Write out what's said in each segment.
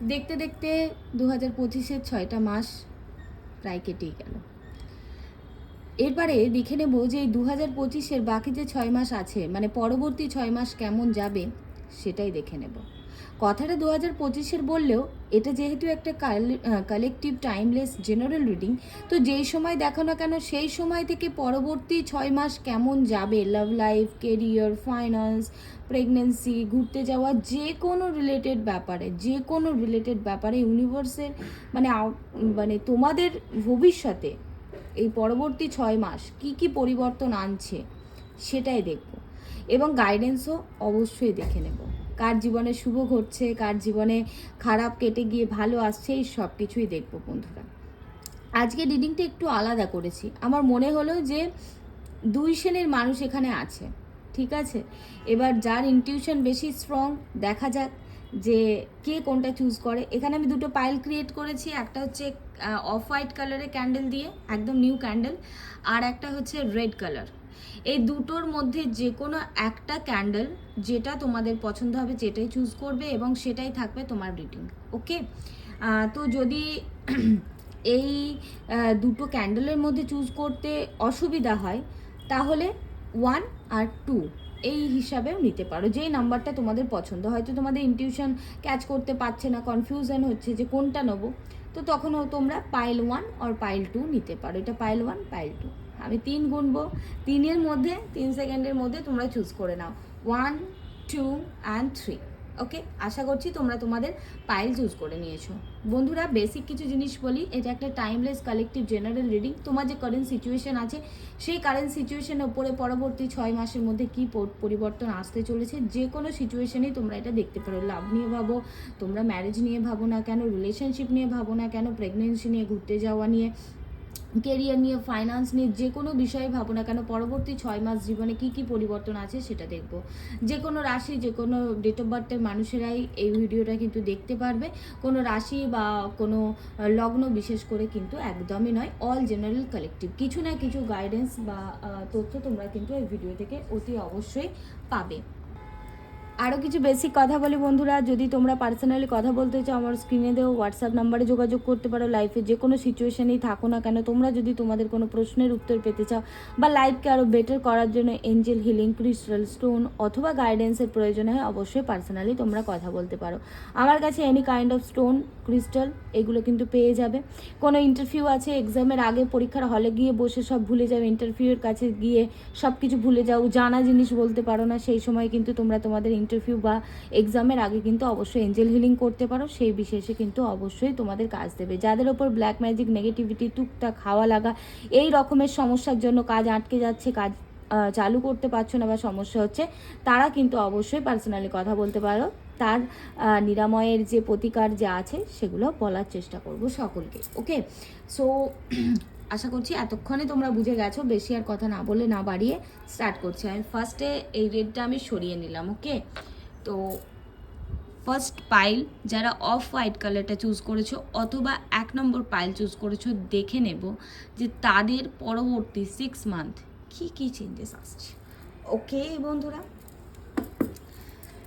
দেখতে দেখতে 2025-এর 6টা মাস প্রায় কেটেই গেল। এরপরে দেখে নেব যে এই 2025-এর বাকি যে 6 মাস আছে, মানে পরবর্তী 6 মাস কেমন যাবে সেটাই দেখে নেব। কথাটা 2025-এর বললেও এটা যেহেতু একটা কালেকটিভ টাইমলেস জেনারেল রিডিং, তো যেই সময় দেখো না কেন সেই সময় থেকে পরবর্তী 6 মাস কেমন যাবে, love life, career, finance, pregnancy, ঘুরতে যাওয়া, যে কোনো রিলেটেড ব্যাপারে ইউনিভার্সের মানে তোমাদের ভবিষ্যতে এই পরবর্তী 6 মাস কি পরিবর্তন আনছে সেটাই দেখব, এবং গাইডেন্সও অবশ্যই দেখে নেব। কার জীবনে শুভ ঘটছে, কার জীবনে খারাপ কেটে গিয়ে ভালো আসছে, এই সব কিছুই দেখব বন্ধুরা। আজকে রিডিংটা একটু আলাদা করেছি, আমার মনে হলো যে 2 শ্রেণীর মানুষ এখানে আছে, ঠিক আছে? এবার যার ইনটিউশন বেশি স্ট্রং, দেখা যাক যে কে কোনটা চুজ করে। এখানে আমি দুটো পাইল ক্রিয়েট করেছি, একটা হচ্ছে অফ হোয়াইট কালারের ক্যান্ডেল দিয়ে, একদম নিউ ক্যান্ডেল, আর একটা হচ্ছে রেড কালার। এই দুটোর মধ্যে যে কোনো একটা ক্যান্ডেল যেটা তোমাদের পছন্দ হবে যেটাই চুজ করবে এবং সেটাই থাকবে তোমার রিডিং, ওকে? তো যদি এই দুটো ক্যান্ডেলের মধ্যে চুজ করতে অসুবিধা হয় তাহলে 1 আর 2 এই হিসাবেও নিতে পারো, যেই নাম্বারটা তোমাদের পছন্দ। হয়তো তোমাদের ইনটিউশন ক্যাচ করতে পারছে না, কনফিউশন হচ্ছে যে কোনটা নেবো, তো তখনও তোমরা পাইল 1 আর পাইল 2 নিতে পারো। এটা পাইল 1, পাইল 2। আমি 3 গুনবো, 3-এর মধ্যে 3 সেকেন্ডের মধ্যে তোমরা চুজ করে নাও 1, 2 অ্যান্ড 3। ওকে, আশা করছি তোমরা তোমাদের পাইল চুজ করে নিয়েছো। বন্ধুরা, বেসিক কিছু জিনিস বলি, এটা একটা টাইমলেস কালেকটিভ জেনারেল রিডিং। তোমার যে কারেন্ট সিচুয়েশন আছে সেই কারেন্ট সিচুয়েশনের উপরে পরবর্তী 6 মাসের মধ্যে কী পরিবর্তন আসতে চলেছে, যে কোনো সিচুয়েশনেই তোমরা এটা দেখতে পারো। লাভ নিয়ে ভাবো, তোমরা ম্যারেজ নিয়ে ভাবো না কেন, রিলেশনশিপ নিয়ে ভাবো না কেন, প্রেগনেন্সি নিয়ে, ঘুরতে যাওয়া নিয়ে, কেরিয়ার নিয়ে, ফাইন্যান্স নিয়ে, যে কোনো বিষয়ে ভাবো না কেন, পরবর্তী 6 মাস জীবনে কি পরিবর্তন আছে সেটা দেখবো। যে কোনো রাশি, যে কোনো ডেট অফ বার্থের মানুষেরাই এই ভিডিওটা কিন্তু দেখতে পারবে, কোনো রাশি বা কোনো লগ্ন বিশেষ করে কিন্তু একদমই নয়, অল জেনারেল কালেকটিভ। কিছু না কিছু গাইডেন্স বা তথ্য তোমরা কিন্তু এই ভিডিও থেকে অতি অবশ্যই পাবে। আরও কিছু বেসিক কথা বলি বন্ধুরা, যদি তোমরা পার্সোনালি কথা বলতে চাও আমার স্ক্রিনে দেওয়া হোয়াটসঅ্যাপ নাম্বারে যোগাযোগ করতে পারো। লাইফে যে কোনো সিচুয়েশনেই থাকো না কেন, তোমরা যদি তোমাদের কোনো প্রশ্নের উত্তর পেতে চাও বা লাইফকে আরও বেটার করার জন্য এঞ্জেল হিলিং, ক্রিস্টাল স্টোন অথবা গাইডেন্সের প্রয়োজন হয়, অবশ্যই পার্সোনালি তোমরা কথা বলতে পারো। আমার কাছে any kind of stone, crystal এগুলো কিন্তু পেয়ে যাবে। কোনো ইন্টারভিউ আছে, এক্সামের আগে পরীক্ষার হলে গিয়ে বসে সব ভুলে যাও, ইন্টারভিউয়ের কাছে গিয়ে সব কিছু ভুলে যাও, জানা জিনিস বলতে পারো না, সেই সময় কিন্তু তোমরা তোমাদের ইন্টারভিউ বা এক্সামের আগে কিন্তু অবশ্যই এঞ্জেল হিলিং করতে পারো, সেই বিশেষে কিন্তু অবশ্যই তোমাদের কাজ দেবে। যাদের ওপর ব্ল্যাক ম্যাজিক, নেগেটিভিটি, টুকটাক হাওয়া লাগা এই রকমের সমস্যার জন্য কাজ আটকে যাচ্ছে, কাজ চালু করতে পারছো না বা সমস্যা হচ্ছে, তারা কিন্তু অবশ্যই পার্সোনালি কথা বলতে পারো। তার নিরাময়ের যে প্রতিকার যা আছে সেগুলো বলার চেষ্টা করব সকলকে, ওকে? সো আশা করছি এতক্ষণে তোমরা বুঝে গেছো। বেশি আর কথা না বলে না বাড়িয়ে স্টার্ট করছি। আমি ফার্স্টে এই রেডটা আমি সরিয়ে নিলাম, ওকে? তো ফার্স্ট পাইল যারা অফ হোয়াইট কালারটা চুজ করেছো অথবা 1 নম্বর পাইল চুজ করেছো, দেখে নেব যে তাদের পরবর্তী 6 মান্থ কী চেঞ্জেস আসছে, ওকে বন্ধুরা?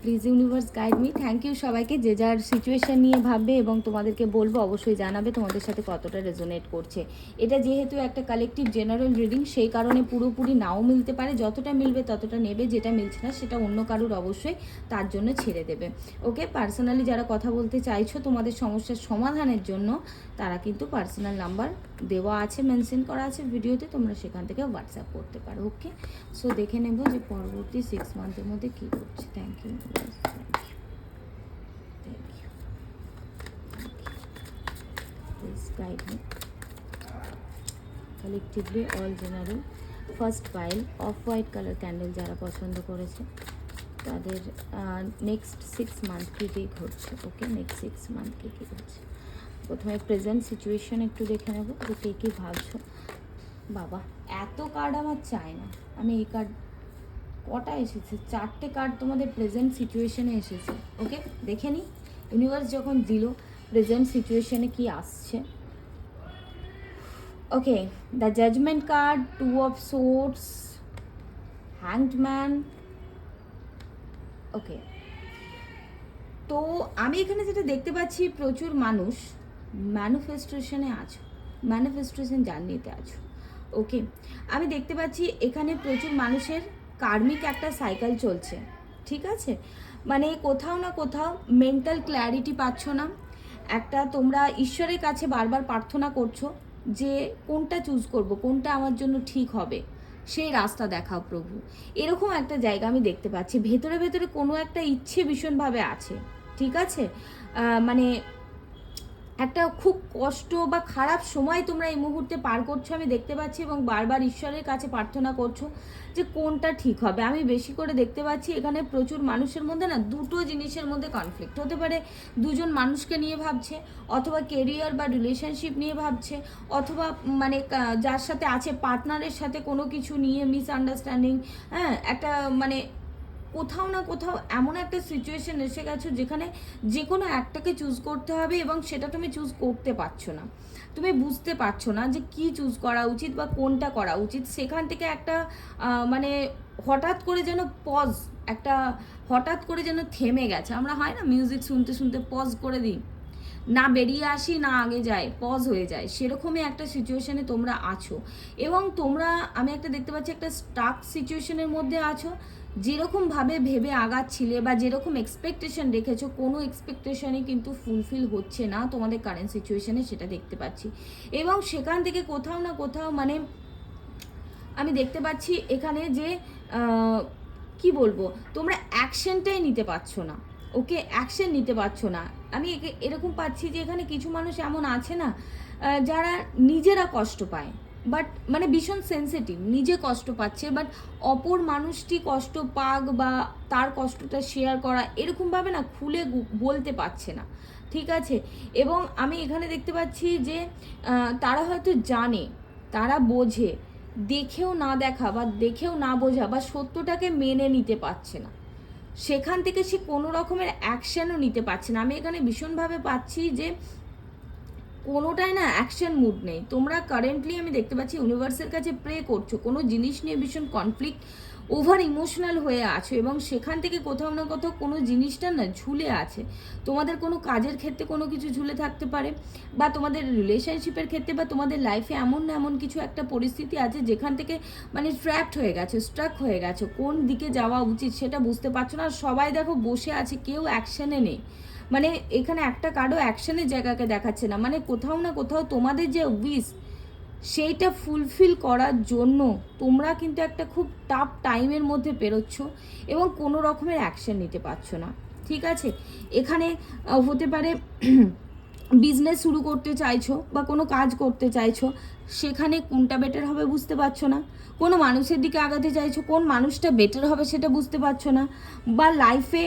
Please universe guide me. Thank you সবাইকে, যে যার সিচুয়েশান নিয়ে ভাববে এবং তোমাদেরকে বলবো অবশ্যই জানাবে তোমাদের সাথে কতটা রেজোনেট করছে। এটা যেহেতু একটা কালেকটিভ জেনারেল রিডিং, সেই কারণে পুরোপুরি নাও মিলতে পারে, যতটা মিলবে ততটা নেবে, যেটা মিলছে না সেটা অন্য কারুর অবশ্যই তার জন্য ছেড়ে দেবে, ওকে? পার্সোনালি যারা কথা বলতে চাইছো তোমাদের সমস্যার সমাধানের জন্য, তারা কিন্তু পার্সোনাল নাম্বার দেওয়া আছে, মেনশন করা আছে ভিডিওতে, তোমরা সেখান থেকে হোয়াটসঅ্যাপ করতে পারো, ওকে? সো দেখে নেব যে পরবর্তী 6 মান্থের মধ্যে কী করছে। Thank you, please guide me collectively all general first pile of white colour candle যারা পছন্দ করেছে তাদের নেক্সট 6 মান্থ কী ঘটছে, ওকে? নেক্সট 6 মান্থ কী ঘটছে। প্রথমে প্রেজেন্ট সিচুয়েশন একটু দেখে নেব যে কে কী ভাবছো। বাবা, এত কার্ড আমার চাই না। আমি এই কার্ড কটা এসেছে, 4টে কার্ড তোমাদের প্রেজেন্ট সিচুয়েশনে এসেছে, ওকে? দেখে নিই ইউনিভার্স যখন দিল প্রেজেন্ট সিচুয়েশনে কি আসছে। Okay, the judgement card, 2 of swords, hanged man, okay? তো আমি এখানে যেটা দেখতে পাচ্ছি, প্রচুর মানুষ ম্যানিফেস্টেশনে আছো, ম্যানিফেস্টেশন জার্নিতে আছো। ওকে, আমি দেখতে পাচ্ছি এখানে প্রচুর মানুষের কার্মিক একটা সাইকেল চলছে, ঠিক আছে? মানে কোথাও না কোথাও মেন্টাল ক্ল্যারিটি পাচ্ছ না। একটা তোমরা ঈশ্বরের কাছে বারবার প্রার্থনা করছো যে কোনটা চুজ করব, কোনটা আমার জন্য ঠিক হবে, সেই রাস্তা দেখাও প্রভু। এরকম একটা জায়গা আমি দেখতে পাচ্ছি। ভেতরে ভেতরে কোনো একটা ইচ্ছে ভীষণভাবে আছে, ঠিক আছে? মানে একটা খুব কষ্ট বা খারাপ সময় তোমরা এই মুহূর্তে পার করছো আমি দেখতে পাচ্ছি, এবং বারবার ঈশ্বরের কাছে প্রার্থনা করছো যে কোনটা ঠিক হবে। আমি বেশি করে দেখতে পাচ্ছি এখানে প্রচুর মানুষের মধ্যে না দুটো জিনিসের মধ্যে কনফ্লিক্ট হতে পারে। দুজন মানুষকে নিয়ে ভাবছে, অথবা কেরিয়ার বা রিলেশনশিপ নিয়ে ভাবছে, অথবা মানে যার সাথে আছে পার্টনারের সাথে কোনো কিছু নিয়ে মিসআন্ডারস্ট্যান্ডিং। হ্যাঁ, একটা মানে কোথাও না কোথাও এমন একটা সিচুয়েশন এসে গেছো যেখানে যে কোনো একটাকে চুজ করতে হবে, এবং সেটা তুমি চুজ করতে পারছো না। তুমি বুঝতে পারছো না যে কি চুজ করা উচিত বা কোনটা করা উচিত। সেখান থেকে একটা মানে হঠাৎ করে যেন পজ, একটা হঠাৎ করে যেন থেমে গেছে। আমরা হয় না মিউজিক শুনতে শুনতে পজ করে দিই, না বেরিয়ে আসি না আগে যায়, পজ হয়ে যায়, সেরকমই একটা সিচুয়েশনে তোমরা আছো। এবং তোমরা, আমি একটা দেখতে পাচ্ছি একটা স্টাক সিচুয়েশনের মধ্যে আছো। যেরকমভাবে ভেবে আগাচ্ছিলে বা যেরকম এক্সপেকটেশন রেখেছো, কোনো এক্সপেকটেশনই কিন্তু ফুলফিল হচ্ছে না তোমাদের কারেন্ট সিচুয়েশনে, সেটা দেখতে পাচ্ছি। এবং সেখান থেকে কোথাও না কোথাও মানে আমি দেখতে পাচ্ছি এখানে যে কি বলবো, তোমরা অ্যাকশনটাই নিতে পারছো না। ওকে, অ্যাকশন নিতে পারছো না। আমি এরকম পাচ্ছি যে এখানে কিছু মানুষ এমন আছে না, যারা নিজেরা কষ্ট পায়, বাট মানে ভীষণ সেন্সিটিভ, নিজে কষ্ট পাচ্ছে, বাট অপর মানুষটি কষ্ট পাক বা তার কষ্টটা শেয়ার করা এরকমভাবে না খুলে বলতে পারছে না, ঠিক আছে? এবং আমি এখানে দেখতে পাচ্ছি যে তারা হয়তো জানে, তারা বোঝে, দেখেও না দেখা বা দেখেও না বোঝা বা সত্যটাকে মেনে নিতে পারছে না, সেখান থেকে সে কোনো রকমের অ্যাকশনও নিতে পারছে না। আমি এখানে ভীষণভাবে পাচ্ছি যে কোনোটাই না অ্যাকশন মুড নেই। তোমরা কারেন্টলি আমি দেখতে পাচ্ছি ইউনিভার্সের কাছে প্রে করছো, কোনো জিনিস নিয়ে ভীষণ কনফ্লিক্ট, ওভার ইমোশনাল হয়ে আছো, এবং সেখান থেকে কোথাও না কোথাও কোনো জিনিসটা না ঝুলে আছে। তোমাদের কোনো কাজের ক্ষেত্রে কোনো কিছু ঝুলে থাকতে পারে, বা তোমাদের রিলেশনশিপের ক্ষেত্রে, বা তোমাদের লাইফে এমন না এমন কিছু একটা পরিস্থিতি আছে যেখান থেকে মানে ট্র্যাপড হয়ে গেছো, স্ট্রাক হয়ে গেছো, কোন দিকে যাওয়া উচিত সেটা বুঝতে পারছো না। সবাই দেখো বসে আছে, কেউ অ্যাকশনে নেই। মানে এখানে একটা কার্ডও অ্যাকশনের জায়গাকে দেখাচ্ছে না। মানে কোথাও না কোথাও তোমাদের যে উইশ, সেইটা ফুলফিল করার জন্য তোমরা কিন্তু একটা খুব টাফ টাইমের মধ্যে পেরোচ্ছ, এবং কোনো রকমের অ্যাকশন নিতে পারছো না, ঠিক আছে? এখানে হতে পারে বিজনেস শুরু করতে চাইছো বা কোনো কাজ করতে চাইছো, সেখানে কোনটা বেটার হবে বুঝতে পারছো না। কোনো মানুষের দিকে আগাতে চাইছো, কোন মানুষটা বেটার হবে সেটা বুঝতে পারছো না। বা লাইফে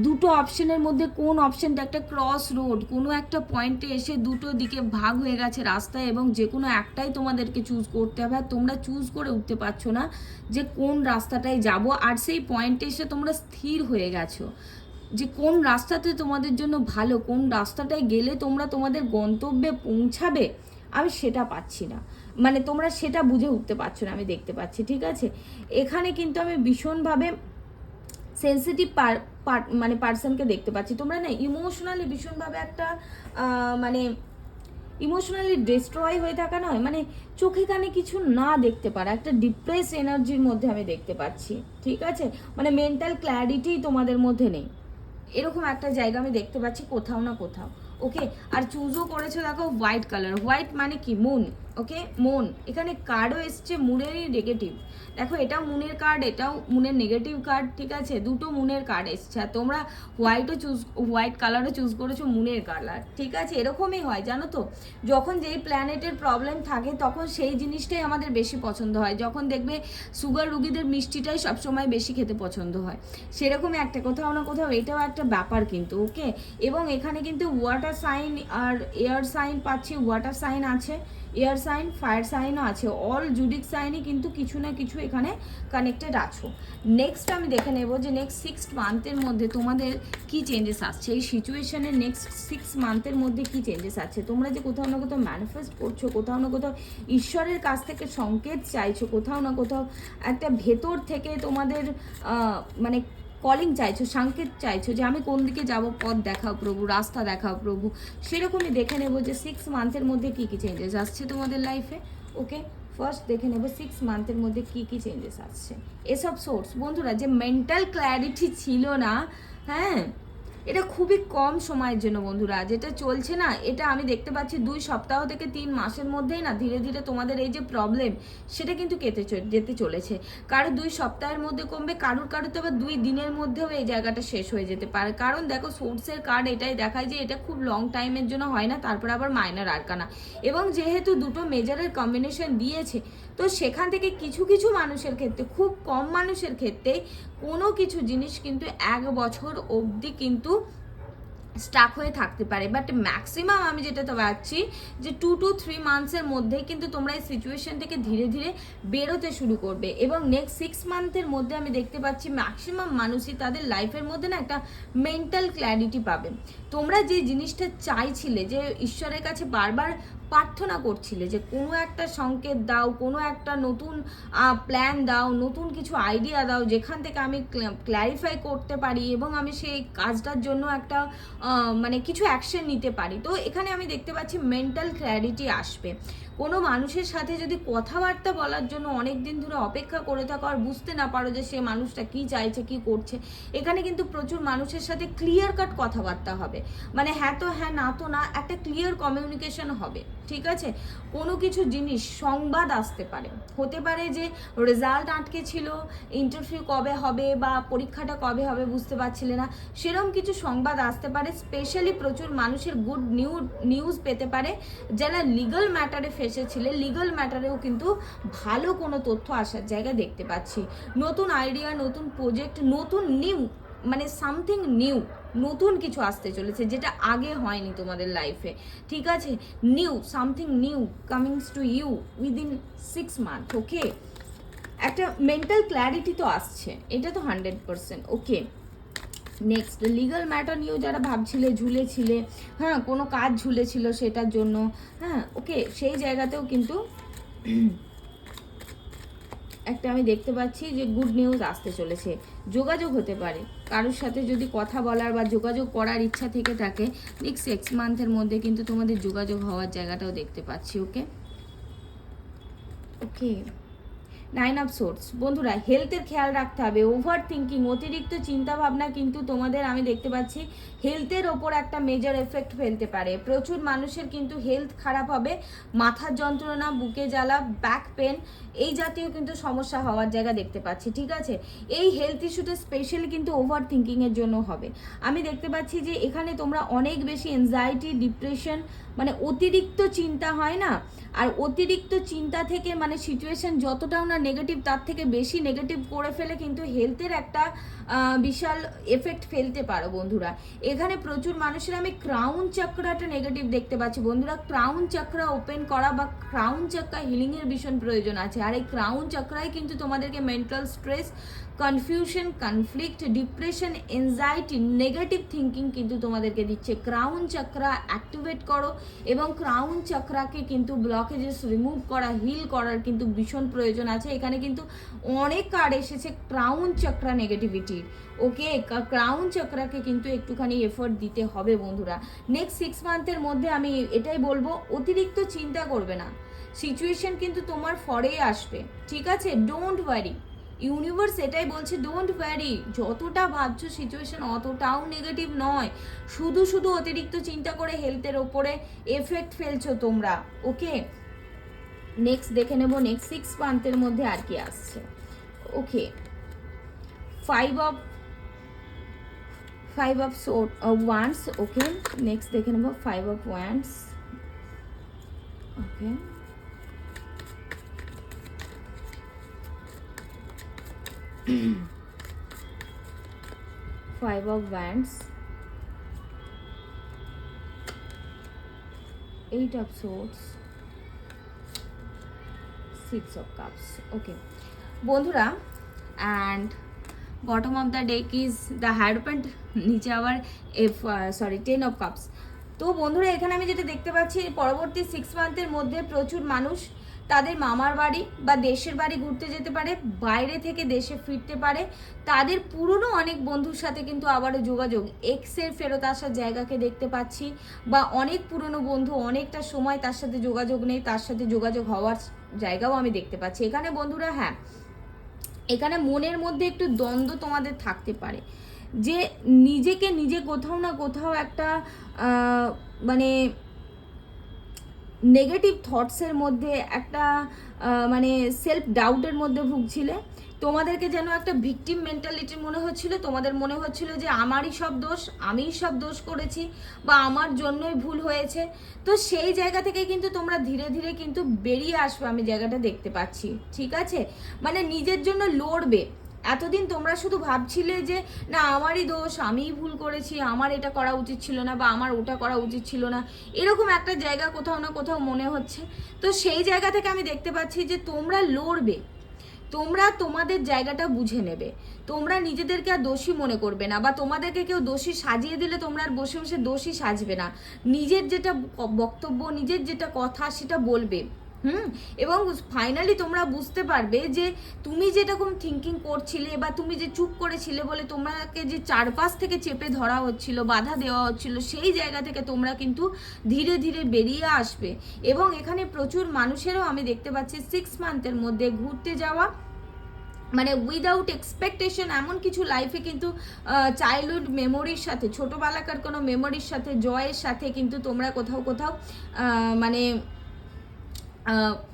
দুটো অপশনের মধ্যে কোন অপশনটা, একটা ক্রস রোড, কোনো একটা পয়েন্টে এসে দুটো দিকে ভাগ হয়ে গেছে রাস্তায়, এবং যে কোনো একটাই তোমাদেরকে চুজ করতে হবে, আর তোমরা চুজ করে উঠতে পারছো না যে কোন রাস্তাটায় যাব। আর সেই পয়েন্টে এসে তোমরা স্থির হয়ে গেছো যে কোন রাস্তাতে তোমাদের জন্য ভালো, কোন রাস্তাটায় গেলে তোমরা তোমাদের গন্তব্যে পৌঁছাবে, আমি সেটা পাচ্ছি না। মানে তোমরা সেটা বুঝে উঠতে পারছো না, আমি দেখতে পাচ্ছি, ঠিক আছে? এখানে কিন্তু আমি ভীষণভাবে সেন্সিটিভ মানে পার্সনকে দেখতে পাচ্ছি। তোমরা না ইমোশনালি ভীষণভাবে একটা মানে ইমোশনালি ডিস্ট্রয় হয়ে থাকা নয়, মানে চোখে কানে কিছু না দেখতে পারা, একটা ডিপ্রেস এনার্জির মধ্যে আমি দেখতে পাচ্ছি, ঠিক আছে? মানে মেন্টাল ক্ল্যারিটি তোমাদের মধ্যে নেই, এরকম একটা জায়গা আমি দেখতে পাচ্ছি কোথাও না কোথাও। ওকে, আর চুজও করেছো দেখো হোয়াইট কালার। হোয়াইট মানে কি? মুন। ওকে, মুন। এখানে কার্ডও এসছে মুনেরই নেগেটিভ। দেখো, এটাও মুনের কার্ড, এটাও মুনের নেগেটিভ কার্ড, ঠিক আছে? দুটো মুনের কার্ড এসছে, আর তোমরা হোয়াইট কালারও চুজ করেছো, মুনের কালার, ঠিক আছে? এরকমই হয় জানো তো, যখন যেই প্ল্যানেটের প্রবলেম থাকে তখন সেই জিনিসটাই আমাদের বেশি পছন্দ হয়। যখন দেখবে সুগার রুগীদের মিষ্টিটাই সবসময় বেশি খেতে পছন্দ হয়, সেরকমই একটা কোথাও না কোথাও এটাও একটা ব্যাপার কিন্তু। ওকে, এবং এখানে কিন্তু ওয়াটার সাইন আর এয়ার সাইন পাচ্ছি। ওয়াটার সাইন আছে, এয়ার সাইন, ফায়ার সাইনও আছে, অল জুডিক সাইনই কিন্তু কিছু না কিছু এখানে কানেক্টেড আছো। নেক্সট আমি দেখে নেব যে নেক্সট 6 মান্থের মধ্যে তোমাদের কি চেঞ্জেস আসছে, এই সিচুয়েশনের নেক্সট 6 মান্থের মধ্যে কি চেঞ্জেস আছে। তোমরা যে কোথাও না কোথাও ম্যানিফেস্ট করছো, কোথাও না কোথাও ঈশ্বরের কাছ থেকে সংকেত চাইছো, কোথাও না কোথাও একটা ভেতর থেকে তোমাদের মানে কলিং চাইছো, সংকেত চাইছো যে আমি কোন দিকে যাব, পথ দেখাও প্রভু, রাস্তা দেখাও প্রভু। সেরকমই দেখে নেবো যে 6 মান্থের মধ্যে কী কী চেঞ্জেস আসছে তোমাদের লাইফে। ওকে, ফার্স্ট দেখে নেবো 6 মান্থের মধ্যে কী কী চেঞ্জেস আসছে। এসব সোর্স বন্ধুরা, যে মেন্টাল ক্ল্যারিটি ছিল না, হ্যাঁ, এটা খুবই কম সময়ের জন্য বন্ধুরা, যেটা চলছে না, এটা আমি দেখতে পাচ্ছি 2 সপ্তাহ থেকে 3 মাসের মধ্যেই না ধীরে ধীরে তোমাদের এই যে প্রবলেম, সেটা কিন্তু যেতে চলেছে। কারো 2 সপ্তাহের মধ্যে কমবে, কারোর তো আবার 2 দিনের মধ্যেও এই জায়গাটা শেষ হয়ে যেতে পারে। কারণ দেখো সোর্সের কার্ড এটাই দেখায় যে এটা খুব লং টাইমের জন্য হয় না, তারপর আবার মাইনার আরকানা, এবং যেহেতু দুটো মেজরের কম্বিনেশন দিয়েছে, তো সেখান থেকে কিছু কিছু মানুষের ক্ষেত্রে, খুব কম মানুষের ক্ষেত্রে কোনো কিছু জিনিস কিন্তু 1 বছর অবধি কিন্তু স্টাক হয়ে থাকতে পারে, বাট ম্যাক্সিমাম আমি যেটা তো পাচ্ছি যে 2 to 3 মান্থসের মধ্যেই কিন্তু তোমরা এই সিচুয়েশন থেকে ধীরে ধীরে বেরোতে শুরু করবে। এবং নেক্সট 6 মান্থের মধ্যে আমি দেখতে পাচ্ছি ম্যাক্সিমাম মানুষই তাদের লাইফের মধ্যে না একটা মেন্টাল ক্ল্যারিটি পাবে। তোমরা যে জিনিসটা চাইছিলে, যে ঈশ্বরের কাছে বারবার প্রার্থনা করছিলে যে কোনো একটা সংকেত দাও, কোনো একটা নতুন প্ল্যান দাও, নতুন কিছু আইডিয়া দাও যেখান থেকে আমি ক্ল্যারিফাই করতে পারি এবং আমি সেই কাজটার জন্য একটা মানে কিছু অ্যাকশন নিতে পারি। তো এখানে আমি দেখতে পাচ্ছি মেন্টাল ক্ল্যারিটি আসবে। কোনো মানুষের সাথে যদি কথাবার্তা বলার জন্য অনেক দিন ধরে অপেক্ষা করে থাকো আর বুঝতে না পারো যে সে মানুষটা কি চাইছে, কি করছে, এখানে কিন্তু প্রচুর মানুষের সাথে ক্লিয়ার কাট কথাবার্তা হবে, মানে হ্যাঁ তো হ্যাঁ, না তো না, একটা ক্লিয়ার কমিউনিকেশন হবে। ঠিক আছে, কোনো কিছু জিনিস সংবাদ আসতে পারে, হতে পারে যে রেজাল্ট আটকে ছিল, ইন্টারভিউ কবে হবে বা পরীক্ষাটা কবে হবে বুঝতে পারছিলে না, সেরকম কিছু সংবাদ আসতে পারে। স্পেশালি প্রচুর মানুষের গুড নিউজ পেতে পারে, যারা লিগাল ম্যাটারে ফেসেছিলে, লিগাল ম্যাটারেও কিন্তু ভালো কোনো তথ্য আসার জায়গা দেখতে পাচ্ছি। নতুন আইডিয়া, নতুন প্রজেক্ট, নতুন নিউ, মানে সামথিং নিউ, নতুন কিছু আসতে চলেছে যেটা আগে হয়নি তোমাদের লাইফে। ঠিক আছে, new something new comings to you within 6 month. Okay, একটা মেন্টাল ক্ল্যারিটি তো আসছে, এটা তো 100%। ওকে, নেক্সট লিগাল ম্যাটার নিয়েও যারা ভাবছিলে, ঝুলেছিলে, হ্যাঁ, কোনো কাজ ঝুলেছিল সেটার জন্য, হ্যাঁ, ওকে, সেই জায়গাতেও কিন্তু একটা আমি দেখতে পাচ্ছি যে গুড নিউজ আসতে চলেছে। যোগাযোগ হতে পারে, কারোর সাথে যদি কথা বলার বা যোগাযোগ করার ইচ্ছা থেকে থাকে, নেক্সট 6 মান্থের মধ্যে কিন্তু তোমাদের যোগাযোগ হওয়ার জায়গাটাও দেখতে পাচ্ছি। ওকে ওকে, 9 অফ সোর্স বন্ধুরা, হেলথের খেয়াল রাখতে হবে। ওভার থিঙ্কিং, অতিরিক্ত চিন্তা ভাবনা কিন্তু তোমাদের আমি দেখতে পাচ্ছি হেলথের ওপর একটা মেজর এফেক্ট ফেলতে পারে। প্রচুর মানুষের কিন্তু হেলথ খারাপ হবে, মাথার যন্ত্রণা, বুকে জ্বালা, ব্যাক পেন, এই জাতীয় কিন্তু সমস্যা হওয়ার জায়গা দেখতে পাচ্ছি। ঠিক আছে, এই হেলথ ইস্যুটা স্পেশালি কিন্তু ওভার থিঙ্কিংয়ের জন্য হবে। আমি দেখতে পাচ্ছি যে এখানে তোমরা অনেক বেশি এনজাইটি, ডিপ্রেশন, মানে অতিরিক্ত চিন্তা হয় না, আর অতিরিক্ত চিন্তা থেকে মানে সিচুয়েশন যতটাও না নেগেটিভ, তার থেকে বেশি নেগেটিভ করে ফেলে কিন্তু হেলথের একটা বিশাল এফেক্ট ফেলতে পারো বন্ধুরা। এখানে প্রচুর মানুষের আমি ক্রাউন চক্রাটা নেগেটিভ দেখতে পাচ্ছি বন্ধুরা। ক্রাউন চক্রা ওপেন করা বা ক্রাউন চক্রা হিলিংয়ের ভীষণ প্রয়োজন আছে, আর এই ক্রাউন চক্রাই কিন্তু তোমাদেরকে mental stress, confusion, conflict, depression, anxiety, negative thinking কিন্তু তোমাদেরকে দিচ্ছে। ক্রাউন চক্রা অ্যাক্টিভেট করো এবং ক্রাউন চক্রাকে কিন্তু ব্লকেজেস রিমুভ করা, হিল করার কিন্তু ভীষণ প্রয়োজন আছে। এখানে কিন্তু অনেক কার্ড এসেছে ক্রাউন চক্রা নেগেটিভিটি। ওকে, ক্রাউন চক্রাকে কিন্তু একটুখানি এফোর্ট দিতে হবে বন্ধুরা। নেক্সট 6 মান্থের মধ্যে আমি এটাই বলবো, অতিরিক্ত চিন্তা করবে না, সিচুয়েশন কিন্তু তোমার ফরেই আসবে। ঠিক আছে, ডোন্ট ওয়ারি, ইউনিভার্স এটাই বলছে, ডোন্ট ওয়ারি, যতটা ভাবছো সিচুয়েশন অতটাও নেগেটিভ নয়, শুধু শুধু অতিরিক্ত চিন্তা করে হেলথের ওপরে এফেক্ট ফেলছো তোমরা। ওকে, নেক্সট দেখে নেব নেক্সট 6 মান্থের মধ্যে আর কি আসছে। Okay, five of wands. Okay, next দেখে নেব 5 of wands. Okay, 5 of wands, 8 of swords, 6 of cups. Okay বন্ধুরা, and bottom of the deck is the hierophant, নিচে আবার 10 of cups। তো বন্ধুরা, এখানে আমি যেটা দেখতে পাচ্ছি পরবর্তী 6 মান্থের মধ্যে প্রচুর মানুষ তাদের মামার বাড়ি বা দেশের বাড়ি ঘুরতে যেতে পারে, বাইরে থেকে দেশে ফিরতে পারে, তাদের পুরনো অনেক বন্ধুর সাথে কিন্তু আবারও যোগাযোগ, এক্সের ফেরত আসার জায়গাকে দেখতে পাচ্ছি, বা অনেক পুরনো বন্ধু অনেকটা সময় তার সাথে যোগাযোগ নেই, তার সাথে যোগাযোগ হওয়ার জায়গাও আমি দেখতে পাচ্ছি এখানে বন্ধুরা। হ্যাঁ, এখানে মনের মধ্যে একটু দ্বন্দ্ব তোমাদের থাকতে পারে, যে নিজেকে নিজে কোথাও না কোথাও একটা মানে নেগেটিভ থটসের মধ্যে একটা মানে সেলফ ডাউটের মধ্যে ভুগছিলে। তোমাদেরকে যেন একটা ভিকটিম মেন্টালিটি মনে হচ্ছিল, তোমাদের মনে হচ্ছিল যে আমারই সব দোষ, আমিই সব দোষ করেছি, বা আমার জন্যই ভুল হয়েছে। তো সেই জায়গা থেকে কিন্তু তোমরা ধীরে ধীরে কিন্তু বেরিয়ে আসবে, আমি জায়গাটা দেখতে পাচ্ছি, ঠিক আছে? মানে নিজের জন্য লড়বে। এতদিন তোমরা শুধু ভাবছিলে যে না আমারই দোষ, আমিই ভুল করেছি, আমার এটা করা উচিত ছিল না, বা আমার ওটা করা উচিত ছিল না, এরকম একটা জায়গা কোথাও না কোথাও মনে হচ্ছে। তো সেই জায়গা থেকে আমি দেখতে পাচ্ছি যে তোমরা লড়বে, তোমরা তোমাদের জায়গাটা বুঝে নেবে, তোমরা নিজেদেরকে আর দোষী মনে করবে না, বা তোমাদেরকে কেউ দোষী সাজিয়ে দিলে তোমরা আর বসে বসে দোষী সাজবে না, নিজের যেটা বক্তব্য, নিজের যেটা কথা সেটা বলবে। এবং ফাইনালি তোমরা বুঝতে পারবে যে তুমি যেরকম থিঙ্কিং করছিলে, বা তুমি যে চুপ করেছিলে বলে তোমাকে যে চারপাশ থেকে চেপে ধরা হচ্ছিল, বাধা দেওয়া হচ্ছিল, সেই জায়গা থেকে তোমরা কিন্তু ধীরে ধীরে বেরিয়ে আসবে। এবং এখানে প্রচুর মানুষেরও আমি দেখতে পাচ্ছি 6 মান্থের মধ্যে ঘুরতে যাওয়া, মানে উইদাউট এক্সপেকটেশন, এমন কিছু লাইফে কিন্তু চাইল্ডহুড মেমোরির সাথে, ছোটোবেলাকার কোনো মেমোরির সাথে, জয়ের সাথে কিন্তু তোমরা কোথাও কোথাও মানে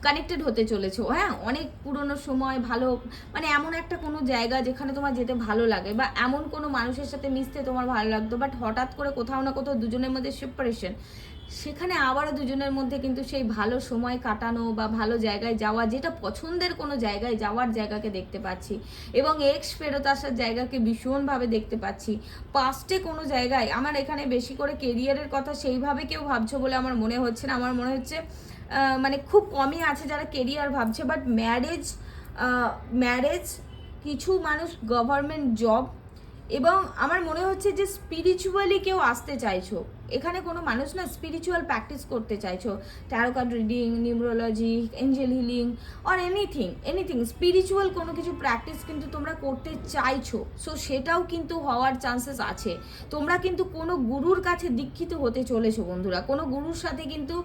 কানেক্টেড হতে চলেছো। হ্যাঁ, অনেক পুরনো সময় ভালো, মানে এমন একটা কোনো জায়গা যেখানে তোমার যেতে ভালো লাগে, বা এমন কোনো মানুষের সাথে মিশতে তোমার ভালো লাগতো, বাট হঠাৎ করে কোথাও না কোথাও দুজনের মধ্যে সেপারেশন, সেখানে আবারও দুজনের মধ্যে কিন্তু সেই ভালো সময় কাটানো বা ভালো জায়গায় যাওয়া, যেটা পছন্দের কোনো জায়গায় যাওয়ার জায়গাকে দেখতে পাচ্ছি। এবং এক্স ফেরত আসার জায়গাকে ভীষণভাবে দেখতে পাচ্ছি। পাস্টে কোনো জায়গায়, আমার এখানে বেশি করে কেরিয়ারের কথা সেইভাবে কেউ ভাবছো বলে আমার মনে হচ্ছে না, আমার মনে হচ্ছে মানে খুব কমই আছে যারা কেরিয়ার ভাবছে, বাট ম্যারেজ, কিছু মানুষ গভর্নমেন্ট জব, এবং আমার মনে হচ্ছে যে স্পিরিচুয়ালি কেউ আসতে চাইছো, এখানে কোনো মানুষ না স্পিরিচুয়াল প্র্যাকটিস করতে চাইছো, taro card reading, নিউমরোলজি, Angel healing, or anything spiritual কোনো কিছু প্র্যাকটিস কিন্তু তোমরা করতে চাইছো। সো সেটাও কিন্তু হওয়ার চান্সেস আছে। তোমরা কিন্তু কোনো গুরুর কাছে দীক্ষিত হতে চলেছো বন্ধুরা, কোনো গুরুর সাথে কিন্তু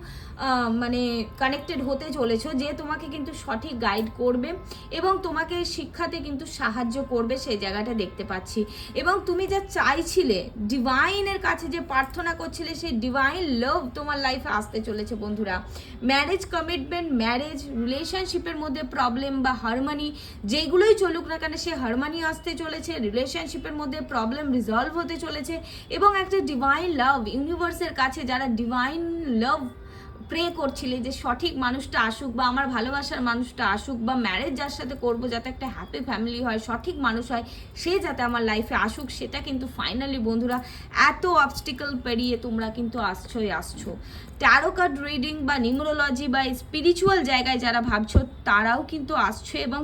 মানে কানেক্টেড হতে চলেছো, যে তোমাকে কিন্তু সঠিক গাইড করবে এবং তোমাকে শিক্ষাতে কিন্তু সাহায্য করবে, সেই জায়গাটা দেখতে পাচ্ছি। এবং তুমি যা চাইছিলে, ডিভাইনের কাছে যে প্রার্থনা করছিলে, সেই ডিভাইন লাভ তোমার লাইফে আসতে চলেছে বন্ধুরা। ম্যারেজ কমিটমেন্ট, ম্যারেজ রিলেশনশিপের মধ্যে প্রবলেম বা হারমোনি যেগুলোই চলুক না কেন, সে হারমোনি আসতে চলেছে, রিলেশনশিপের মধ্যে প্রবলেম রিজলভ হতে চলেছে, এবং একটা ডিভাইন লাভ ইউনিভার্সের কাছে, যারা ডিভাইন লাভ প্রে করছিলে যে সঠিক মানুষটা আসুক, বা আমার ভালোবাসার মানুষটা আসুক, বা ম্যারেজ যার সাথে করবো যাতে একটা হ্যাপি ফ্যামিলি হয়, সঠিক মানুষ হয়, সে যাতে আমার লাইফে আসুক, সেটা কিন্তু ফাইনালি বন্ধুরা এত অবস্টিকল পেরিয়ে তোমরা কিন্তু আসছো। ট্যারো কার্ড রিডিং বা নিউমরোলজি বা স্পিরিচুয়াল জায়গায় যারা ভাবছো, তারাও কিন্তু আসছো, এবং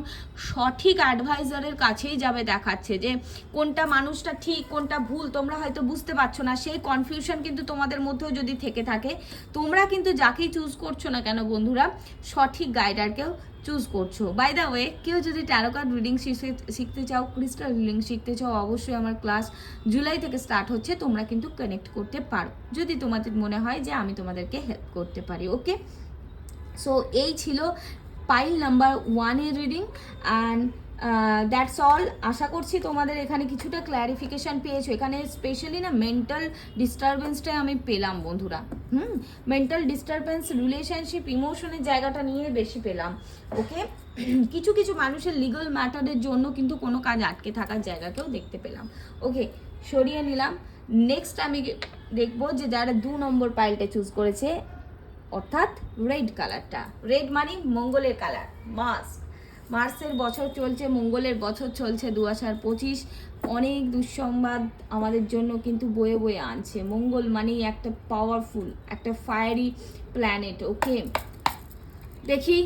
সঠিক অ্যাডভাইজারের কাছেই যাবে দেখাচ্ছে, যে কোনটা মানুষটা ঠিক কোনটা ভুল তোমরা হয়তো বুঝতে পারছো না, সেই কনফিউশন কিন্তু তোমাদের মধ্যেও যদি থেকে থাকে, তোমরা কিন্তু যাকেই চুজ করছো না কেন বন্ধুরা, সঠিক গাইডারকেও চুজ করছো। বাই দ্য ওয়ে, কেউ যদি ট্যারো কার্ড রিডিং শিখতে চাও, ক্রিস্টাল রিডিং শিখতে চাও, অবশ্যই আমার ক্লাস জুলাই থেকে স্টার্ট হচ্ছে, তোমরা কিন্তু কানেক্ট করতে পারো যদি তোমাদের মনে হয় যে আমি তোমাদেরকে হেল্প করতে পারি। ওকে, সো এই ছিল পাইল নাম্বার 1 এর রিডিং, অ্যান্ড দ্যাটস অল। আশা করছি তোমাদের এখানে কিছুটা ক্ল্যারিফিকেশান পেয়েছো। এখানে স্পেশালি না মেন্টাল ডিস্টারবেন্সটাই আমি পেলাম বন্ধুরা। মেন্টাল ডিস্টারবেন্স, রিলেশনশিপ, ইমোশনের জায়গাটা নিয়ে বেশি পেলাম। ওকে, কিছু কিছু মানুষের লিগাল ম্যাটারের জন্য কিন্তু কোনো কাজ আটকে থাকার জায়গাকেও দেখতে পেলাম। ওকে, সরিয়ে নিলাম। নেক্সট আমি দেখবো যে যারা 2 নম্বর পাইলটা চুজ করেছে, অর্থাৎ রেড কালারটা। রেড মানে মঙ্গলের কালার, মার্সের বছর চলছে, মঙ্গলের বছর চলছে 2025। অনেক দুঃসংবাদ আমাদের জন্য কিন্তু বয়ে বয়ে আনছে। মঙ্গল মানেই একটা পাওয়ারফুল, একটা ফায়ারি প্ল্যানেট। ওকে, দেখি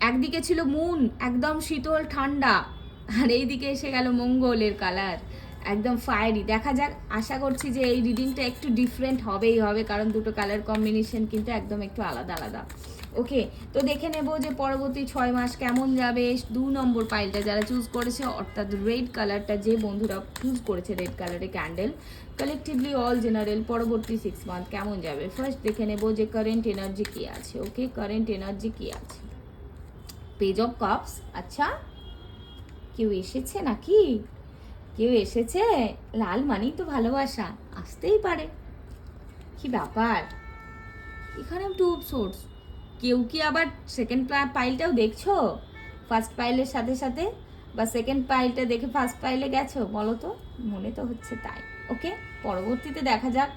একদিকে ছিল মুন একদম শীতল ঠান্ডা, আর এইদিকে এসে গেল মঙ্গলের কালার একদম ফায়ারি। দেখা যাক, আশা করছি যে এই রিডিংটা একটু ডিফারেন্ট হবেই হবে, কারণ দুটো কালার কম্বিনেশন কিন্তু একদম একটু আলাদা আলাদা। ওকে, তো দেখে নেব যে পরবর্তী 6 মাস কেমন যাবে। 2 নম্বর পাইলটা যারা চুজ করেছে, অর্থাৎ রেড কালারটা, যে বন্ধুরা চুজ করেছে রেড কালারের ক্যান্ডেল, কালেকটিভলি অল জেনারেল পরবর্তী 6 মান্থ কেমন যাবে। ফার্স্ট দেখে নেব যে কারেন্ট এনার্জি কি আছে। ওকে, কারেন্ট এনার্জি কি আছে। পেজ অফ কাপস, আচ্ছা কেউ এসেছে নাকি? কেউ এসেছে? লাল মানেই তো ভালোবাসা, আসতেই পারে। কি ব্যাপার, এখানে 2 অফ সোর্স। কেউ কি আবার সেকেন্ড পাইলটাও দেখছো ফার্স্ট পাইলের সাথে সাথে, বা সেকেন্ড পাইলটা দেখে ফার্স্ট পাইলে গেছো? বলো তো, মনে তো হচ্ছে তাই। ওকে, পরবর্তীতে দেখা যাক।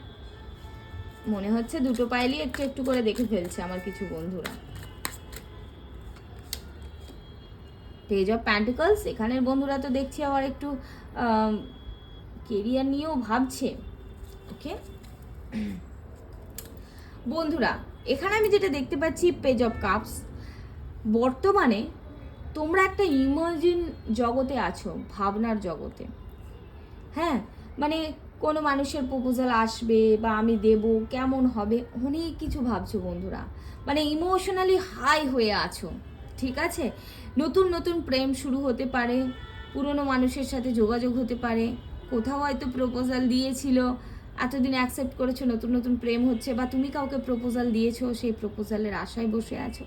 মনে হচ্ছে দুটো পাইলই একটু একটু করে দেখে ফেলছে আমার কিছু বন্ধুরা। পেজ অফ প্যান্টিকলস, এখানের বন্ধুরা তো দেখছি আবার একটু কেরিয়ার নিয়েও ভাবছে। ওকে বন্ধুরা, এখানে আমি যেটা দেখতে পাচ্ছি পেজ অফ কাপস, বর্তমানে তোমরা একটা ইমাজিন জগতে আছো, ভাবনার জগতে। হ্যাঁ, মানে কোনো মানুষের প্রপোজাল আসবে বা আমি দেব, কেমন হবে, অনেক কিছু ভাবছো বন্ধুরা। মানে ইমোশনালি হাই হয়ে আছো, ঠিক আছে। নতুন নতুন প্রেম শুরু হতে পারে, পুরনো মানুষের সাথে যোগাযোগ হতে পারে, কোথাও হয়তো প্রপোজাল দিয়েছিল, এতদিন অ্যাকসেপ্ট করেছো, নতুন নতুন প্রেম হচ্ছে, বা তুমি কাউকে প্রপোজাল দিয়েছো, সেই প্রপোজালের আশায় বসে আছো।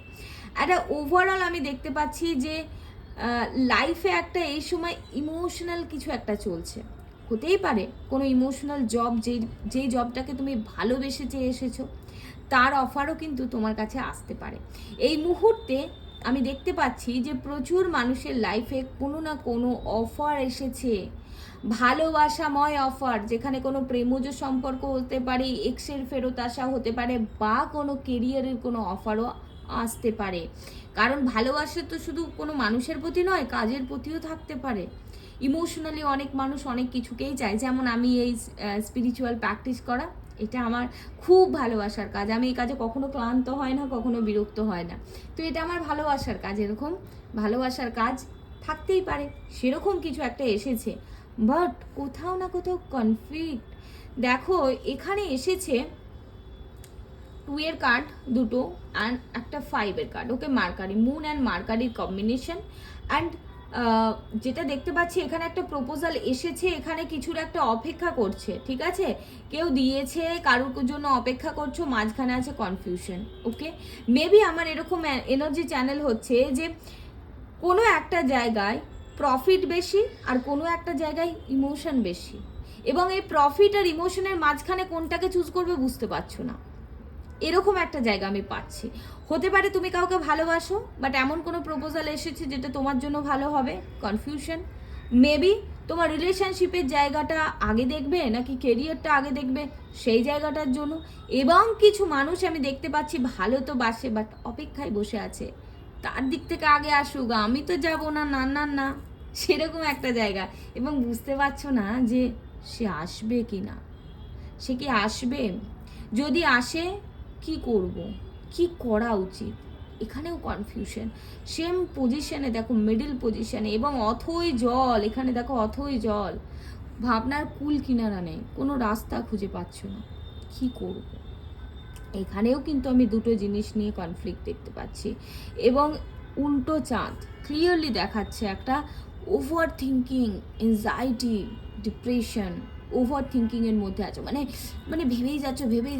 একটা ওভারঅল আমি দেখতে পাচ্ছি যে লাইফে একটা এই সময় ইমোশনাল কিছু একটা চলছে। হতেই পারে কোনো ইমোশনাল জব, যেই জবটাকে তুমি ভালোবেসে চেয়ে এসেছো, তার অফারও কিন্তু তোমার কাছে আসতে পারে। এই মুহূর্তে আমি দেখতে পাচ্ছি যে প্রচুর মানুষের লাইফে কোনো না কোনো অফার এসেছে, ভালোবাসাময় অফার, যেখানে কোনো প্রেমজ সম্পর্ক হতে পারে, এক্সের ফেরত আসা হতে পারে, বা কোনো কেরিয়ারের কোনো অফারও আসতে পারে। কারণ ভালোবাসা তো শুধু কোনো মানুষের প্রতি নয়, কাজের প্রতিও থাকতে পারে। ইমোশনালি অনেক মানুষ অনেক কিছুকেই চায়। যেমন আমি এই স্পিরিচুয়াল প্র্যাকটিস করা, এটা আমার খুব ভালোবাসার কাজ। আমি এই কাজে কখনো ক্লান্ত হয় না, কখনো বিরক্ত হয় না। তো এটা আমার ভালোবাসার কাজ। এরকম ভালোবাসার কাজ থাকতেই পারে, সেরকম কিছু একটা এসেছে। বাট কোথাও না কোথাও কনফ্লিক্ট। দেখো এখানে এসেছে 2 এর কার্ড দুটো, অ্যান্ড একটা 5 এর card. Okay, Mercury, moon and মার্কারির কম্বিনেশন। অ্যান্ড যেটা দেখতে পাচ্ছি এখানে একটা প্রপোজাল এসেছে, এখানে কিছুর একটা অপেক্ষা করছে, ঠিক আছে। কেউ দিয়েছে, কারোর জন্য অপেক্ষা করছো, মাঝখানে আছে কনফিউশন। ওকে, মেবি আমার এরকম এনার্জি চ্যানেল হচ্ছে যে কোনো একটা জায়গায় প্রফিট বেশি আর কোনো একটা জায়গায় ইমোশন বেশি, এবং এই প্রফিট আর ইমোশনের মাঝখানে কোনটাকে চুজ করবে বুঝতে পারছো না। এরকম একটা জায়গা আমি পাচ্ছি। হতে পারে তুমি কাউকে ভালোবাসো, বাট এমন কোনো প্রপোজাল এসেছে যেটা তোমার জন্য ভালো হবে, কনফিউশন। মেবি তোমার রিলেশনশিপের জায়গাটা আগে দেখবে নাকি কেরিয়ারটা আগে দেখবে, সেই জায়গাটার জন্য। এবং কিছু মানুষ আমি দেখতে পাচ্ছি ভালো তো বাসে, বাট অপেক্ষায় বসে আছে, তার দিক থেকে আগে আসুক, আমি তো যাব না, না না না, সেরকম একটা জায়গা। এবং বুঝতে পারছো না যে সে আসবে কি না, সে কি আসবে, যদি আসে কি করব, কি করা উচিত, এখানেও কনফিউশন। সেম পজিশনে দেখো, মিডল পজিশনে, এবং অথই জল, এখানে দেখো অথই জল, ভাবনার কুল কিনারা নেই, কোনো রাস্তা খুঁজে পাচ্ছ না, কি করব। এখানেও কিন্তু আমি দুটো জিনিস নিয়ে কনফ্লিক্ট দেখতে পাচ্ছি। এবং উল্টো চাঁদ ক্লিয়ারলি দেখাচ্ছে একটা over thinking, anxiety, depression, over থিঙ্কিংয়ের মধ্যে আছো। মানে মানে ভেবেই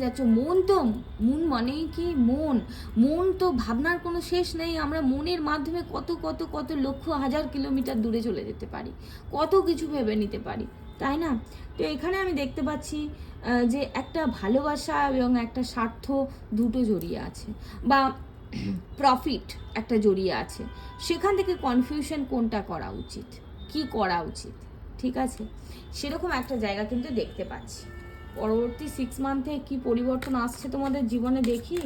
যাচ্ছ। মন মানেই কি মন, মন তো ভাবনার কোনো শেষ নেই। আমরা মনের মাধ্যমে কত কত কত লক্ষ হাজার কিলোমিটার দূরে চলে যেতে পারি, কত কিছু ভেবে নিতে পারি, তাই না। তো এখানে আমি দেখতে পাচ্ছি যে একটা ভালোবাসা এবং একটা স্বার্থ দুটো জড়িয়ে আছে, বা প্রফিট একটা জড়িয়ে আছে। সেখান থেকে কনফিউশন, কোনটা করা উচিত, কি করা উচিত, ঠিক আছে, সেরকম একটা জায়গা কিন্তু দেখতে পাচ্ছি। পরবর্তী 6 মান্থে কি পরিবর্তন আসছে তোমাদের জীবনে দেখি।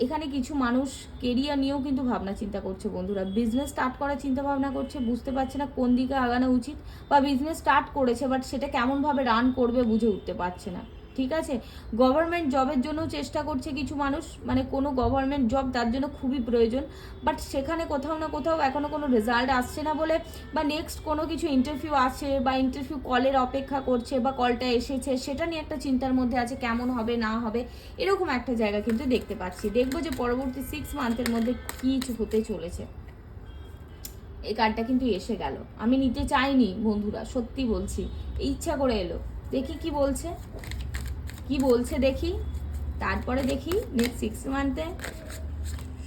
এখানে কিছু মানুষ কেরিয়ার নিয়েও কিন্তু ভাবনা চিন্তা করছে বন্ধুরা, বিজনেস স্টার্ট করার চিন্তা ভাবনা করছে, বুঝতে পারছে না কোন দিকে আগানো উচিত, বা বিজনেস স্টার্ট করেছে বাট সেটা কেমনভাবে রান করবে বুঝে উঠতে পারছে না, ঠিক আছে। গভর্নমেন্ট জবের জন্য চেষ্টা করছে কিছু মানুষ, মানে কোনো গভর্নমেন্ট জব তার জন্য খুবই প্রয়োজন, বাট সেখানে কোথাও না কোথাও এখনও কোনো রেজাল্ট আসছে না বলে, বা নেক্সট কোনো কিছু ইন্টারভিউ আছে বা ইন্টারভিউ কলের অপেক্ষা করছে বা কলটা এসেছে সেটা নিয়ে একটা চিন্তার মধ্যে আছে কেমন হবে না হবে, এরকম একটা জায়গা কিন্তু দেখতে পাচ্ছি। দেখবো যে পরবর্তী 6 মান্থের মধ্যে কী কিছু হতে চলেছে। এই কার্ডটা কিন্তু এসে গেল, আমি নিতে চাইনি বন্ধুরা, সত্যি বলছি, ইচ্ছা করে এলো। দেখি কি বলছে, কি বলছে দেখি, তারপরে দেখি নেক্সট 6 মান্থে।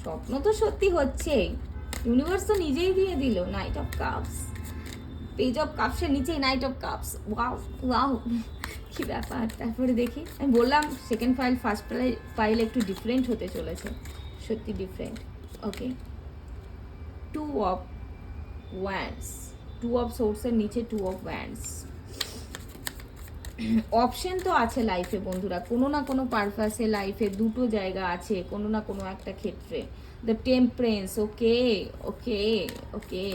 স্বপ্ন তো সত্যি হচ্ছে, ইউনিভার্স তো নিজেই দিয়ে দিল। Knight of cups, page of কাপসের নিচেই knight of cups. Wow wow, কি ব্যাপার। তারপরে দেখি, আমি বললাম সেকেন্ড ফাইল ফার্স্ট ফাইল একটু ডিফারেন্ট হতে চলেছে, সত্যি different. Okay, 2 of wands, 2 of সোর্সের নিচে 2 অফ ওয়ান্ডস। অপশন তো আছে লাইফে বন্ধুরা, কোনো না কোনো পারপাসে লাইফে দুটো জায়গা আছে কোনো না কোনো একটা ক্ষেত্রে। The temperance, okay okay okay.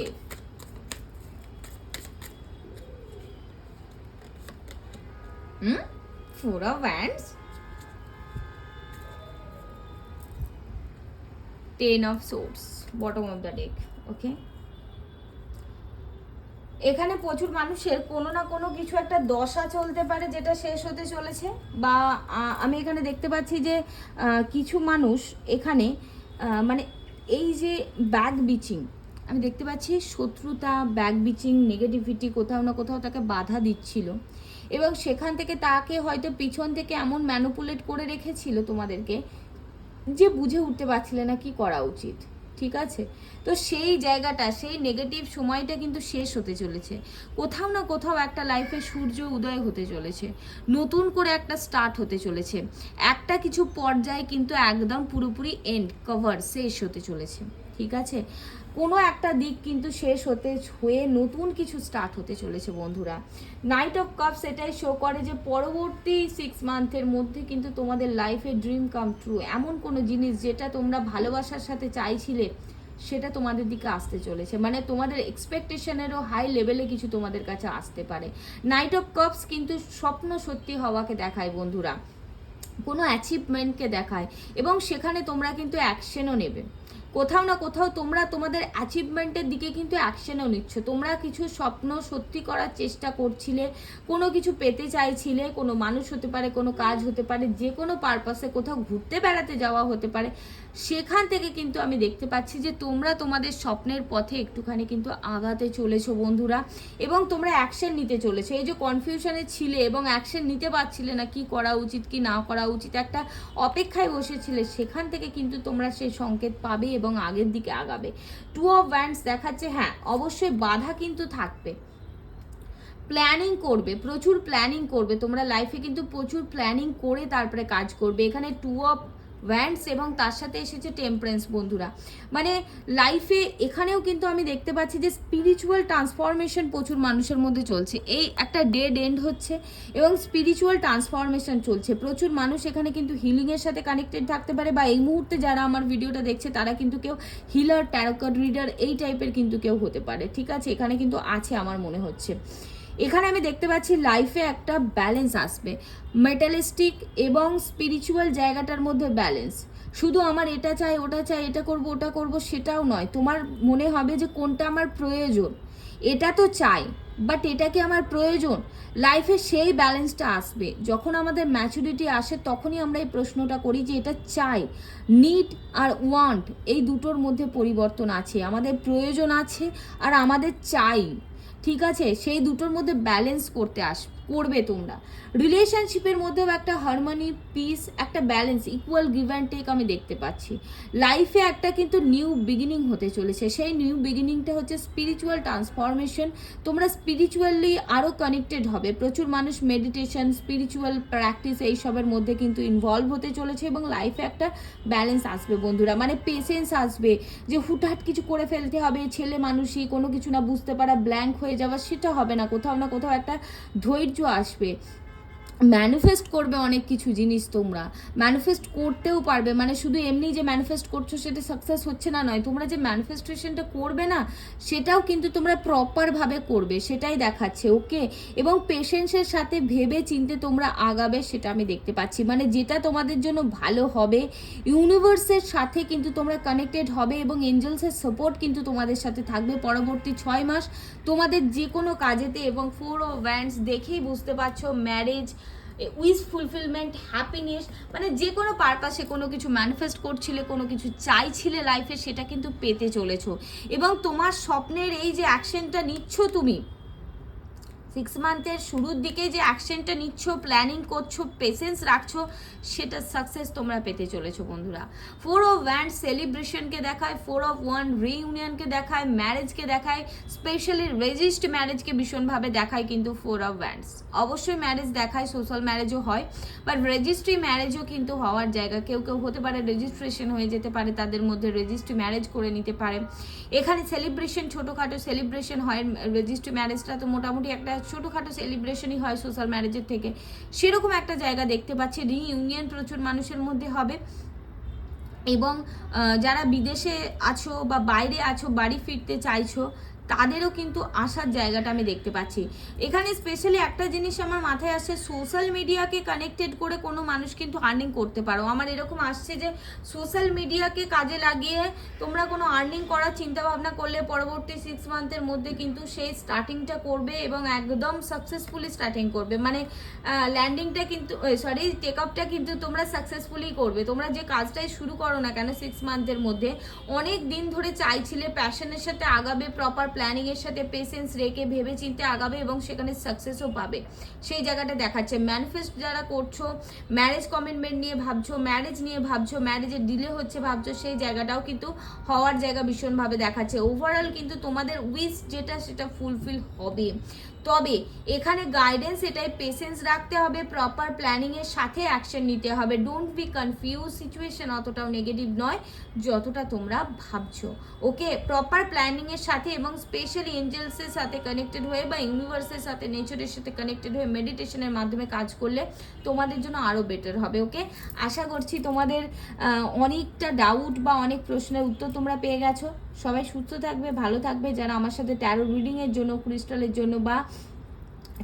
Four of wands, 10 of swords, bottom of the deck. Okay, এখানে প্রচুর মানুষের কোনো না কোনো কিছু একটা দশা চলতে পারে যেটা শেষ হতে চলেছে, বা আমি এখানে দেখতে পাচ্ছি যে কিছু মানুষ এখানে মানে এই যে ব্যাক বিচিং, আমি দেখতে পাচ্ছি শত্রুতা, ব্যাক বিচিং, নেগেটিভিটি কোথাও না কোথাও তাকে বাধা দিচ্ছিল, এবং সেখান থেকে তাকে হয়তো পিছন থেকে এমন ম্যানুপুলেট করে রেখেছিল তোমাদেরকে যে বুঝে উঠতে পারছিলে না কি করা উচিত। ঠিক আছে, তো সেই জায়গাটা, সেই নেগেটিভ সময়টা কিন্তু শেষ হতে চলেছে। কোথাও না কোথাও একটা লাইফে সূর্য উদয় হতে চলেছে, নতুন করে একটা স্টার্ট হতে চলেছে, একটা কিছু পর্যায়ে কিন্তু একদম পুরোপুরি এন্ড কভার শেষ হতে চলেছে। ঠিক আছে, কোনো একটা দিক কিন্তু শেষ হয়ে নতুন কিছু স্টার্ট হতে চলেছে বন্ধুরা। নাইট অফ কাপস এটাই শো করে যে পরবর্তী 6 মান্থের মধ্যে কিন্তু তোমাদের লাইফে ড্রিম কাম ট্রু, এমন কোনো জিনিস যেটা তোমরা ভালোবাসার সাথে চাইছিলে সেটা তোমাদের দিকে আসতে চলেছে, মানে তোমাদের এক্সপেকটেশনেরও হাই লেভেলে কিছু তোমাদের কাছে আসতে পারে। নাইট অফ কাপস কিন্তু স্বপ্ন সত্যি হওয়াকে দেখায় বন্ধুরা, কোনো অ্যাচিভমেন্টকে দেখায়, এবং সেখানে তোমরা কিন্তু অ্যাকশনও নেবে। কোথাও না কোথাও তোমরা তোমাদের অ্যাচিভমেন্টের দিকে কিন্তু অ্যাকশনও নিচ্ছ। তোমরা কিছু স্বপ্ন সত্যি করার চেষ্টা করছিলে, কোনো কিছু পেতে চাইছিলে, কোনো মানুষ হতে পারে, কোনো কাজ হতে পারে, যে কোনো পারপাসে কোথাও ঘুরতে বেড়াতে যাওয়া হতে পারে, সেখান থেকে কিন্তু আমি দেখতে পাচ্ছি যে তোমরা তোমাদের স্বপ্নের পথে একটুখানি কিন্তু আগাতে চলেছো বন্ধুরা, এবং তোমরা অ্যাকশন নিতে চলেছো। এই যে কনফিউশনে ছিলে এবং অ্যাকশন নিতে পারছিলে না কি করা উচিত কি না করা উচিত, একটা অপেক্ষায় বসেছিলে, সেখান থেকে কিন্তু তোমরা সেই সংকেত পাবে এবং আগের দিকে আগাবে। 2 অফ ওয়ান্ডস দেখাচ্ছে, হ্যাঁ অবশ্যই বাধা কিন্তু থাকবে, প্ল্যানিং করবে, প্রচুর প্ল্যানিং করবে তোমরা লাইফে, কিন্তু প্রচুর প্ল্যানিং করে তারপরে কাজ করবে। এখানে 2 অফ ওয়ান্ডস এবং তার সাথে এসেছে টেম্পারেন্স বন্ধুরা, মানে লাইফে এখানেও কিন্তু আমি দেখতে পাচ্ছি যে স্পিরিচুয়াল ট্রান্সফরমেশন প্রচুর মানুষের মধ্যে চলছে। এই একটা ডেড এন্ড হচ্ছে এবং স্পিরিচুয়াল ট্রান্সফরমেশন চলছে। প্রচুর মানুষ এখানে কিন্তু হিলিংয়ের সাথে কানেক্টেড থাকতে পারে, বা এই মুহূর্তে যারা আমার ভিডিওটা দেখছে তারা কিন্তু কেউ হিলার, ট্যারো কার্ড রিডার এই টাইপের কিন্তু কেউ হতে পারে। ঠিক আছে, এখানে কিন্তু আছে আমার মনে হচ্ছে। এখানে আমি দেখতে পাচ্ছি লাইফে একটা ব্যালেন্স আসবে, মেটালিস্টিক এবং স্পিরিচুয়াল জায়গাটার মধ্যে ব্যালেন্স। শুধু আমার এটা চাই ওটা চাই, এটা করব ওটা করব সেটাও নয়, তোমার মনে হবে যে কোনটা আমার প্রয়োজন, এটা তো চাই বাট এটা কি আমার প্রয়োজন। লাইফে সেই ব্যালেন্সটা আসবে যখন আমাদের ম্যাচুরিটি আসে, তখনই আমরা এই প্রশ্নটা করি যে এটা চাই। নিড আর ওয়ান্ট এই দুটোর মধ্যে পরিবর্তন আছে, আমাদের প্রয়োজন আছে আর আমাদের চাই। ঠিক আছে, সেই দুটোর মধ্যে ব্যালেন্স করবে তোমরা। রিলেশনশিপের মধ্যেও একটা হারমোনি, পিস, একটা balance, equal give and take আমি দেখতে পাচ্ছি। লাইফে একটা কিন্তু নিউ বিগিনিং হতে চলেছে, সেই নিউ বিগিনিংটা হচ্ছে স্পিরিচুয়াল ট্রান্সফরমেশন। তোমরা স্পিরিচুয়ালি আরও কানেক্টেড হবে, প্রচুর মানুষ মেডিটেশন, স্পিরিচুয়াল প্র্যাকটিস এইসবের মধ্যে কিন্তু ইনভলভ হতে চলেছে, এবং লাইফে একটা ব্যালেন্স আসবে বন্ধুরা। মানে পেশেন্স আসবে, যে হুটহাট কিছু করে ফেলতে হবে, ছেলে মানুষই কোনো কিছু না বুঝতে পারা, ব্ল্যাঙ্ক হয়ে যাওয়া, সেটা হবে না। কোথাও না কোথাও একটা ধৈর্য আসবে, ম্যানিফেস্ট করবে অনেক কিছু জিনিস, তোমরা ম্যানিফেস্ট করতেও পারবে, মানে শুধু এমনি যে ম্যানিফেস্ট করছো সেটা সাকসেস হচ্ছে না নয়, তোমরা যে ম্যানিফেস্টেশনটা করবে না সেটাও কিন্তু তোমরা প্রপারভাবে করবে, সেটাই দেখাচ্ছে। ওকে, এবং পেশেন্সের সাথে ভেবে চিনতে তোমরা আগাবে, সেটা আমি দেখতে পাচ্ছি। মানে যেটা তোমাদের জন্য ভালো হবে, ইউনিভার্সের সাথে কিন্তু তোমরা কানেক্টেড হবে এবং এঞ্জেলসের সাপোর্ট কিন্তু তোমাদের সাথে থাকবে পরবর্তী 6 মাস তোমাদের যে কোনো কাজেতে। এবং 4 অফ ওয়ান্ডস দেখেই বুঝতে পারছো ম্যারেজ, উইশ ফুলফিলমেন্ট, হ্যাপিনেস, মানে যে কোনো পারপাসে কোনো কিছু ম্যানিফেস্ট করছিলে, কোনো কিছু চাইছিলে লাইফে, সেটা কিন্তু পেতে চলেছো। এবং তোমার স্বপ্নের এই যে অ্যাকশনটা নিচ্ছ তুমি 6 মান্থের শুরুর দিকে, যে অ্যাকশনটা নিচ্ছ, প্ল্যানিং করছো, পেশেন্স রাখছো, সেটা সাকসেস তোমরা পেতে চলেছো বন্ধুরা। 4 অফ ওয়ান্ড সেলিব্রেশনকে দেখায়, 4 অফ ওয়ান্ড রিইউনিয়নকে দেখায়, ম্যারেজকে দেখায়, স্পেশালি রেজিস্ট ম্যারেজকে ভীষণভাবে দেখায় কিন্তু 4 অফ ওয়ান্ডস। অবশ্যই ম্যারেজ দেখায়, সোশ্যাল ম্যারেজও হয়, বাট রেজিস্ট্রি ম্যারেজও কিন্তু হওয়ার জায়গা। কেউ কেউ হতে পারে রেজিস্ট্রেশন হয়ে যেতে পারে, তাদের মধ্যে রেজিস্ট্রি ম্যারেজ করে নিতে পারে। এখানে সেলিব্রেশন, ছোটোখাটো সেলিব্রেশন হয়। রেজিস্ট্রি ম্যারেজটা তো মোটামুটি একটা ছোটোখাটো সেলিব্রেশনই হয় সোশ্যাল ম্যারেজের থেকে, সেরকম একটা জায়গা দেখতে পাচ্ছি। রিইউনিয়ন প্রচুর মানুষের মধ্যে হবে। এবং যারা বিদেশে আছো বা বাইরে আছো, বাড়ি ফিরতে চাইছো, তাদেরও কিন্তু আসার জায়গাটা আমি দেখতে পাচ্ছি। এখানে স্পেশালি একটা জিনিস আমার মাথায় আসছে, সোশ্যাল মিডিয়াকে কানেক্টেড করে কোনো মানুষ কিন্তু আর্নিং করতে পারো। আমার এরকম আসছে যে সোশ্যাল মিডিয়াকে কাজে লাগিয়ে তোমরা কোনো আর্নিং করার চিন্তা ভাবনা করলে পরবর্তী 6 মান্থের মধ্যে কিন্তু সেই স্টার্টিংটা করবে এবং একদম সাকসেসফুলি স্টার্টিং করবে। মানে ল্যান্ডিংটা কিন্তু টেক আপটা কিন্তু তোমরা সাকসেসফুলি করবে। তোমরা যে কাজটাই শুরু করো না কেন 6 মান্থের মধ্যে, অনেক দিন ধরে চাইছিলে, প্যাশনের সাথে আগাবে, প্রপার প্ল্যানিংয়ের সাথে পেশেন্স রেখে ভেবে চিন্তে আগাবে এবং সেখানে সাকসেসও পাবে, সেই জায়গাটা দেখাচ্ছে। ম্যানিফেস্ট যারা করছো, ম্যারেজ কমিটমেন্ট নিয়ে ভাবছো, ম্যারেজ নিয়ে ভাবছো, ম্যারেজের ডিলে হচ্ছে ভাবছো, সেই জায়গাটাও কিন্তু হওয়ার জায়গা ভীষণভাবে দেখাচ্ছে। ওভারঅল কিন্তু তোমাদের উইশ যেটা সেটা ফুলফিল হবে। তবে এখানে গাইডেন্স এটাই, পেশেন্স রাখতে হবে, প্রপার প্ল্যানিংয়ের সাথে অ্যাকশন নিতে হবে। ডোন্ট বি কনফিউজ, সিচুয়েশন অতটাও নেগেটিভ নয় যতটা তোমরা ভাবছো। ওকে, প্রপার প্ল্যানিংয়ের সাথে এবং স্পেশালি এঞ্জেলসের সাথে কানেক্টেড হয়ে বা ইউনিভার্সের সাথে, নেচারের সাথে কানেক্টেড হয়ে মেডিটেশনের মাধ্যমে কাজ করলে তোমাদের জন্য আরও বেটার হবে। ওকে, আশা করছি তোমাদের অনেকটা ডাউট বা অনেক প্রশ্নের উত্তর তোমরা পেয়ে গেছো। সবাই সুস্থ থাকবে, ভালো থাকবে। যারা আমার সাথে ট্যারো রিডিংয়ের জন্য, ক্রিস্টালের জন্য বা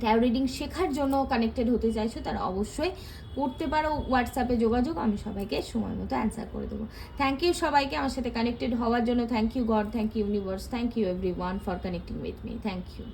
ট্যারো রিডিং শেখার জন্য কানেক্টেড হতে চাইছো, তারা অবশ্যই করতে পারো। হোয়াটসঅ্যাপে যোগাযোগ, আমি সবাইকে সময় মতো অ্যান্সার করে দেবো। থ্যাংক ইউ সবাইকে আমার সাথে কানেক্টেড হওয়ার জন্য। Thank you God, thank you universe, thank you everyone for connecting with me. Thank you.